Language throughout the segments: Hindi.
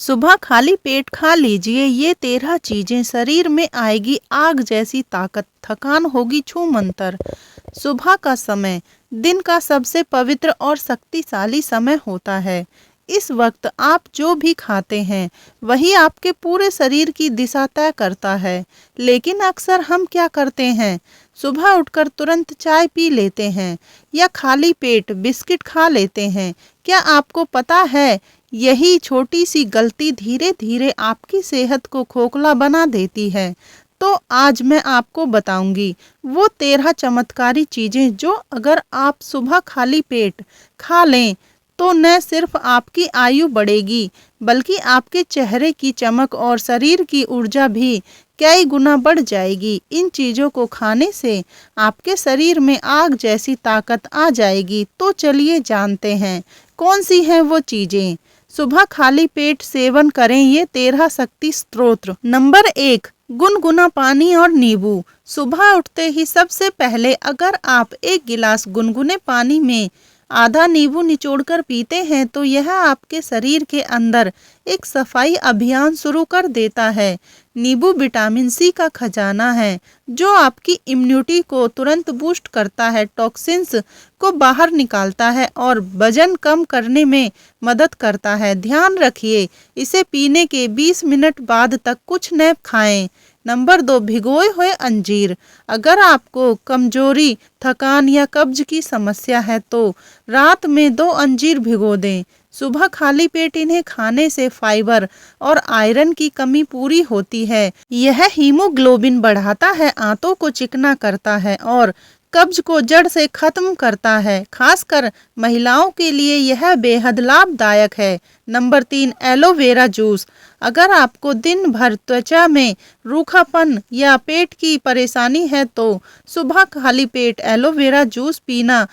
सुबह खाली पेट खा लीजिए ये 13 चीजें, शरीर में आएगी आग जैसी ताकत, थकान होगी छू मंतर। सुबह का समय दिन का सबसे पवित्र और शक्तिशाली समय होता है। इस वक्त आप जो भी खाते हैं वही आपके पूरे शरीर की दिशा तय करता है। लेकिन अक्सर हम क्या करते हैं, सुबह उठकर तुरंत चाय पी लेते हैं या खाली पेट बिस्किट खा लेते हैं। क्या आपको पता है यही छोटी सी गलती धीरे धीरे आपकी सेहत को खोखला बना देती है। तो आज मैं आपको बताऊंगी वो 13 चमत्कारी चीजें जो अगर आप सुबह खाली पेट खा लें तो न सिर्फ आपकी आयु बढ़ेगी बल्कि आपके चेहरे की चमक और शरीर की ऊर्जा भी कई गुना बढ़ जाएगी। इन चीजों को खाने से आपके शरीर में आग जैसी ताकत आ जाएगी। तो चलिए जानते हैं कौन सी हैं वो चीजें। सुबह खाली पेट सेवन करें ये 13 शक्ति स्त्रोत्र। नंबर 1, गुनगुना पानी और नींबू। सुबह उठते ही सबसे पहले अगर आप एक गिलास गुनगुने पानी में आधा नींबू निचोड़कर पीते हैं तो यह आपके शरीर के अंदर एक सफाई अभियान शुरू कर देता है। नींबू विटामिन सी का खजाना है जो आपकी इम्यूनिटी को तुरंत बूस्ट करता है, टॉक्सिन्स को बाहर निकालता है और वजन कम करने में मदद करता है। ध्यान रखिए, इसे पीने के 20 मिनट बाद तक कुछ न खाएं। नंबर 2, भिगोए हुए अंजीर। अगर आपको कमजोरी, थकान या कब्ज की समस्या है तो रात में 2 अंजीर भिगो दें। सुबह खाली पेट इन्हें खाने से फाइबर और आयरन की कमी पूरी होती है। यह हीमोग्लोबिन बढ़ाता है, आंतों को चिकना करता है और कब्ज को जड़ से खत्म करता है। खासकर महिलाओं के लिए यह बेहद लाभदायक है। Number 3, aloe vera juice. अगर आपको दिन भर त्वचा में रूखापन या पेट की परेशानी है तो सुबह खाली पेट एलोवेरा जूस पीना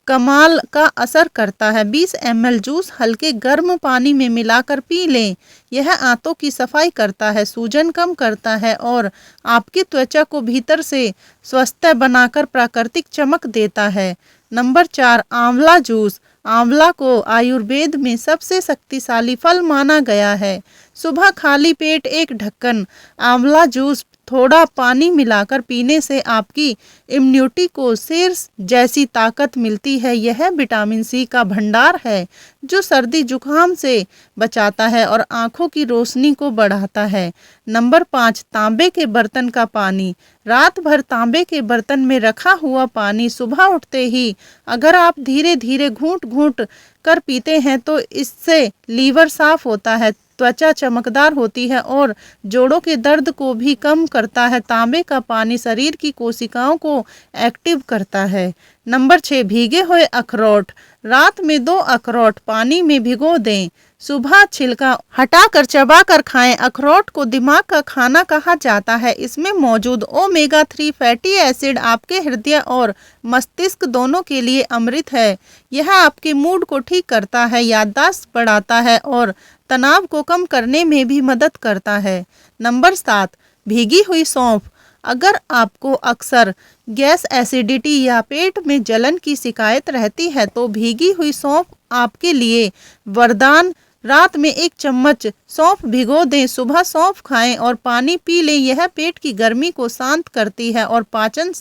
कमाल का असर करता है। 20 ml जूस हल्के गर्म पानी में मिलाकर पी लें। यह आंतों की सफाई करता है, सूजन कम करता है और आपकी त्वचा को भीतर से स्वस्थ बनाकर प्राकृतिक चमक देता है। नंबर 4, आंवला जूस। आंवला को आयुर्वेद में सबसे शक्तिशाली फल माना गया है। सुबह खाली पेट एक ढक्कन आंवला जूस थोड़ा पानी मिलाकर पीने से आपकी इम्यूनिटी को शेर जैसी ताकत मिलती है। यह विटामिन सी का भंडार है जो सर्दी जुकाम से बचाता है और आंखों की रोशनी को बढ़ाता है। नंबर 5, तांबे के बर्तन का पानी। रात भर तांबे के बर्तन में रखा हुआ पानी सुबह उठते ही अगर आप धीरे धीरे घूंट घूंट कर पीते हैं तो इससे लीवर साफ होता है, त्वचा चमकदार होती है और जोड़ों के दर्द को भी कम करता है। तांबे का पानी शरीर की कोशिकाओं को एक्टिव करता है। नंबर 6, भीगे हुए अखरोट। रात में 2 अखरोट पानी में भिगो दें, सुबह छिलका हटाकर चबाकर खाएं। अखरोट को दिमाग का खाना कहा जाता है। इसमें मौजूद ओमेगा 3 फैटी एसिड आपके हृदय और मस्तिष्क दोनों के लिए अमृत है। यह आपके मूड को ठीक करता है, याददाश्त बढ़ाता है और तनाव को कम करने में भी मदद करता है। नंबर 7, भीगी हुई सौंफ। अगर आपको अक्सर गैस, एसिडिटी या पेट में जलन की शिकायत रहती है तो भीगी हुई सौंफ आपके लिए वरदान। रात में 1 चम्मच सौंफ भिगो दें, सुबह सौंफ खाएं और पानी पी लें। यह पेट की गर्मी को शांत करती है और पाचन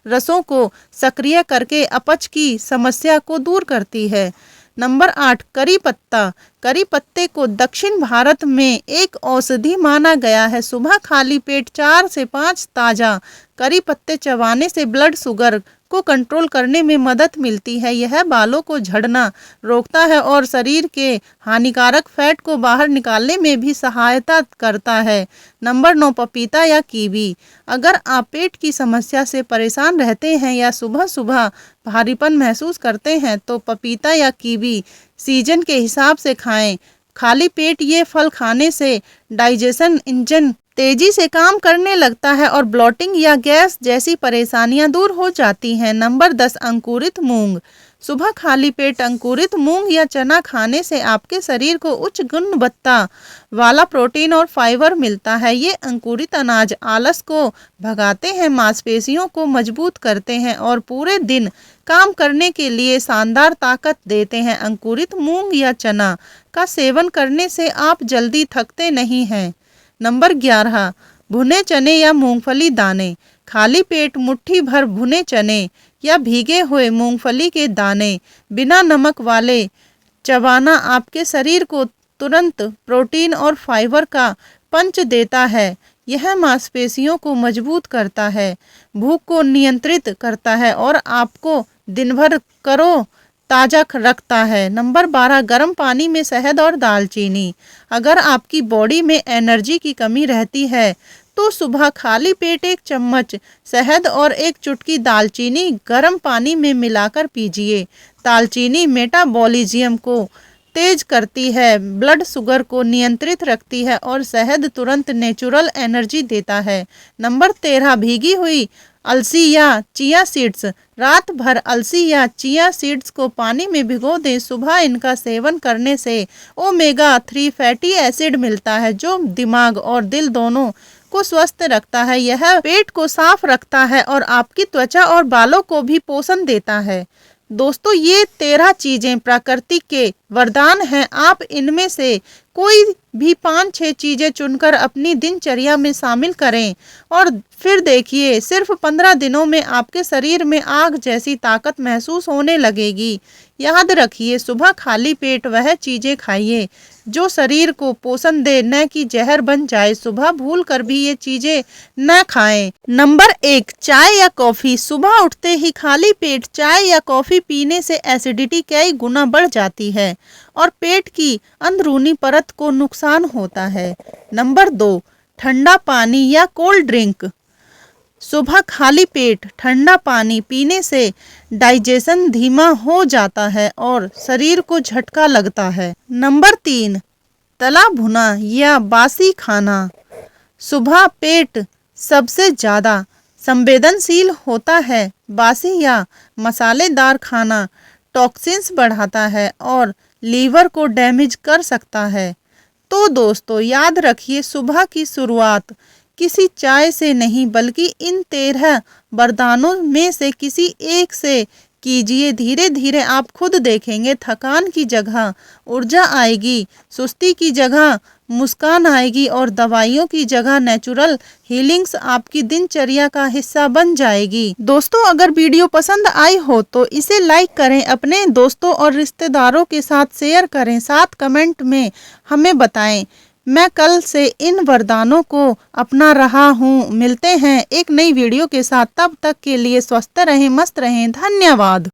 रसों को सक्रिय करके अपच की समस्या को दूर करती है। नंबर 8, करी पत्ता। करी पत्ते को दक्षिण भारत में एक औषधि माना गया है। सुबह खाली पेट 4 से 5 ताजा करी पत्ते चबाने से ब्लड शुगर को कंट्रोल करने में मदद मिलती है। यह बालों को झड़ना रोकता है और शरीर के हानिकारक फैट को बाहर निकालने में भी सहायता करता है। नंबर 9, पपीता या कीवी। अगर आप पेट की समस्या से परेशान रहते हैं या सुबह सुबह भारीपन महसूस करते हैं तो पपीता या कीवी सीजन के हिसाब से खाएं। खाली पेट ये फल खाने से डाइजेशन इंजन तेजी से काम करने लगता है और ब्लोटिंग या गैस जैसी परेशानियां दूर हो जाती हैं। नंबर 10, अंकुरित मूंग। सुबह खाली पेट अंकुरित मूंग या चना खाने से आपके शरीर को उच्च गुणवत्ता वाला प्रोटीन और फाइबर मिलता है। ये अंकुरित अनाज आलस को भगाते हैं, मांसपेशियों को मजबूत करते हैं और पूरे दिन काम करने के लिए शानदार ताकत देते हैं। अंकुरित मूंग या चना का सेवन करने से आप जल्दी थकते नहीं हैं। नंबर 11, भुने चने या मूंगफली दाने। खाली पेट मुट्ठी भर भुने चने या भीगे हुए मूंगफली के दाने बिना नमक वाले चबाना आपके शरीर को तुरंत प्रोटीन और फाइबर का पंच देता है। यह मांसपेशियों को मजबूत करता है, भूख को नियंत्रित करता है और आपको दिन भर ताज़ा रखता है। नंबर 12, गर्म पानी में शहद और दालचीनी। अगर आपकी बॉडी में एनर्जी की कमी रहती है तो सुबह खाली पेट 1 चम्मच शहद और 1 चुटकी दालचीनी गर्म पानी में मिलाकर पीजिए। दालचीनी मेटाबॉलिज्म को तेज करती है, ब्लड शुगर को नियंत्रित रखती है और शहद तुरंत नेचुरल एनर्जी देता है। नंबर 13, भीगी हुई अलसी या चिया सीड्स। रात भर अलसी या चिया सीड्स को पानी में भिगो दें। सुबह इनका सेवन करने से ओमेगा 3 फैटी एसिड मिलता है जो दिमाग और दिल दोनों को स्वस्थ रखता है। यह पेट को साफ रखता है और आपकी त्वचा और बालों को भी पोषण देता है। दोस्तों, ये 13 चीजें प्रकृति के वरदान हैं। आप इनमें से कोई भी 5-6 चीजें चुनकर अपनी दिनचर्या में शामिल करें और फिर देखिए, सिर्फ 15 दिनों में आपके शरीर में आग जैसी ताकत महसूस होने लगेगी। याद रखिए, सुबह खाली पेट वह चीजें खाइए जो शरीर को पोषण दे, न कि जहर बन जाए। सुबह भूल कर भी ये चीजें न खाएं। नंबर 1, चाय या कॉफी। सुबह उठते ही खाली पेट चाय या कॉफी पीने से एसिडिटी कई गुना बढ़ जाती है और पेट की अंदरूनी परत को नुकसान होता है। नंबर 2, ठंडा पानी या कोल्ड ड्रिंक। सुबह खाली पेट ठंडा पानी पीने से डाइजेशन धीमा हो जाता है और शरीर को झटका लगता है। नंबर 3, तला भुना या बासी खाना। सुबह पेट सबसे ज़्यादा संवेदनशील होता है। बासी या मसालेदार खाना टॉक्सिन्स बढ़ाता है और लीवर को डैमेज कर सकता है। तो दोस्तों, याद रखिए, सुबह की शुरुआत किसी चाय से नहीं बल्कि इन 13 वरदानों में से किसी एक से कीजिए। धीरे धीरे आप खुद देखेंगे, थकान की जगह ऊर्जा आएगी, सुस्ती की जगह मुस्कान आएगी और दवाइयों की जगह नेचुरल हीलिंग्स आपकी दिनचर्या का हिस्सा बन जाएगी। दोस्तों, अगर वीडियो पसंद आई हो तो इसे लाइक करें, अपने दोस्तों और रिश्तेदारों के साथ शेयर करें, साथ कमेंट में हमें बताएं। मैं कल से इन वरदानों को अपना रहा हूँ। मिलते हैं एक नई वीडियो के साथ, तब तक के लिए स्वस्थ रहें, मस्त रहें। धन्यवाद।